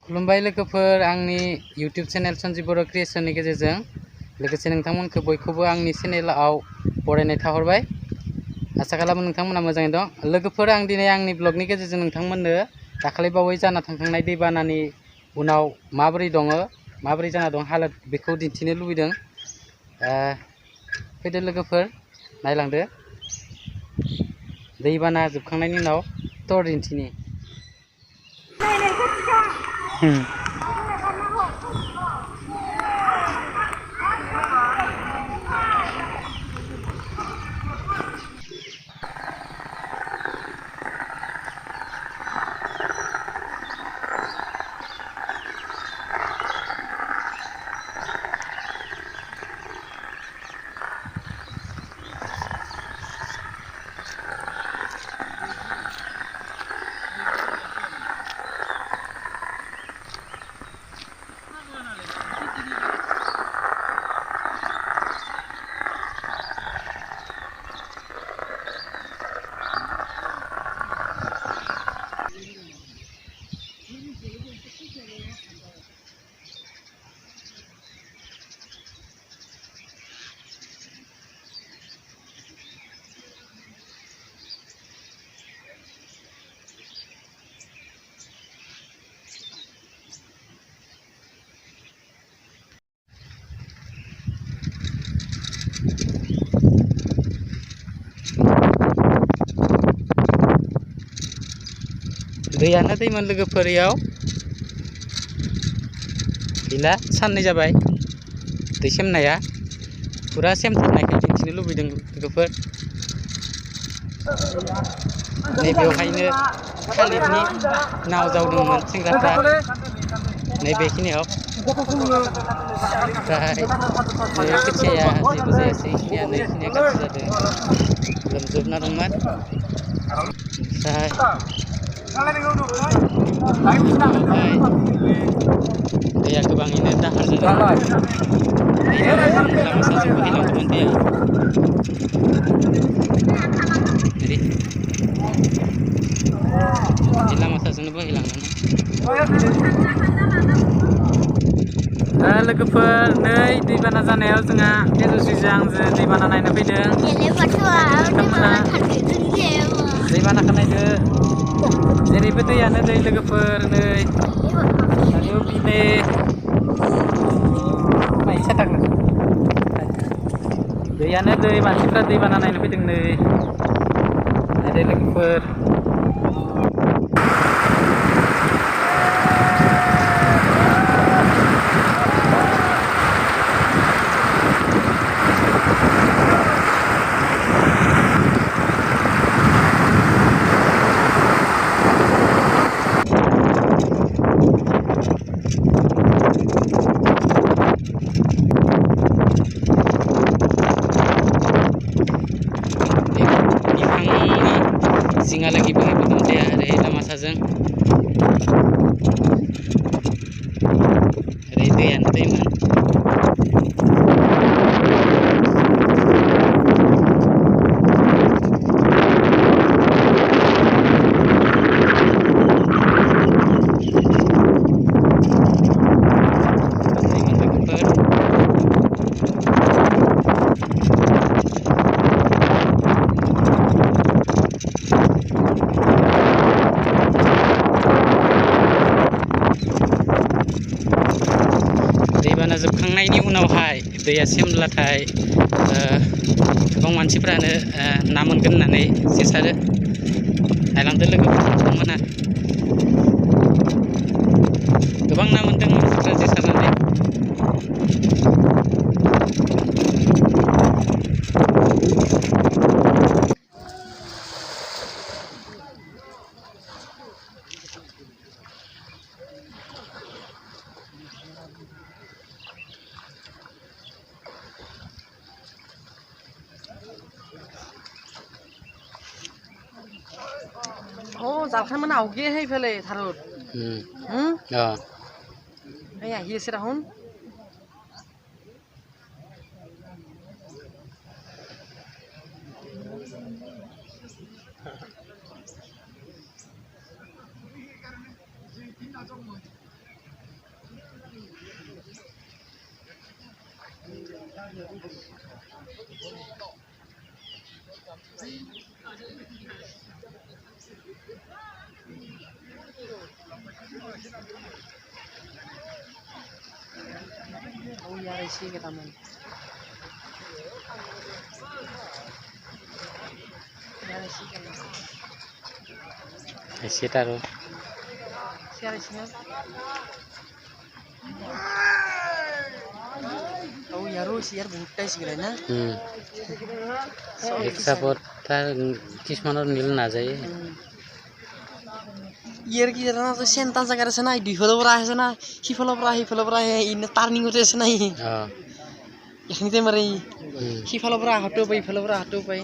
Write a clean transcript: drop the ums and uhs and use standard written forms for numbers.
खुलुमबाय लोगोफोर आंनि YouTube चेनेल सन्जिब बर' क्रिएशननि गेजेरजों लोगोसे नोंथांमोनखौ बयखौबो आंनि चेनेलाव बरायनाय थाहरबाय। आसा खालामो नोंथांमोना मोजाङै दं। लोगोफोर आं दिनै आंनि ब्लगनि गेजेरजों नोंथांमोननो दाखालि बावै जाना थांखांनाय दैबानानि उनाव माबोरै दङ माबोरै जाना दं हालोद बेखौ दिन्थिनो लुबैदों। फैदो लोगोफोर नायलांदो दैबाना जोबखांनायनि उनाव टर दिन्थिनि। दैयानो दैमोन लोगोफोर इयाव गैला साननै जाबाय दै सेमनाया फुरा सेमथारनायखौ दिन्थिनो लुबैदों लोगोफोर। नैबेवहायनो थालिरनि नाव जावदोंमोन सेंग्राफ्रा नैबेखिनियाव। ओमफ्राय खोथियाया जेबो जायासै इखिनियानो इखिनिया गाज्रि जादों लोमजोबना दंमोन। ओमफ्राय दैया गोबाङैनो दाहार जादों। लामा साजों बोहैलांदोंमोन दैया। बे लामा साजोंनो बोहैलांदोंमोन। लोगोफोर नै दैबाना जानायाव जोंहा तेजस्विजों आंजों दैबाना नायनो फैदों। नोंथांमोना दैबानाखौ नायदो जेरैबो दैयानो दै लोगोफोर नै बिनो दैयानो दै मानसिफ्रा दैबाना नायनो फैदों नै नायदो लोगोफोर। जिंहालागि बोहैबोदों दैया ओरै लामा साजों ओरै दैयानो दैमोन। दैबाना जोबखांनायनि उनावहाय दैया सेमब्लाथाय गोबां मानसिफ्रानो ना मोनगोन होननानै जेसारो नायलांदो लोगोफोर नोंथांमोना गोबां ना मोनदों मानसिफ्रा जेसारनानै। জালখান আউগে সেইফালে ধাৰত আহি আছে দেখোন। Oh ya isi ke taman. Ya isi ke. এসে তারও Siar isi na. Oh ya ro siar butai sih kira na. এক চাপত তাৰ কিছুমানৰ নীল নাযায় Iyer ki jana to sentan jagar আছে না দুইফালৰ পৰা আছে না সিফালৰ পৰা ইনে টাৰ্নিং হতে আছে না অঁ এখনিতে মাৰে সিফালৰ পৰা আহতেও পাই ইফালৰ পৰা আহতেও পাই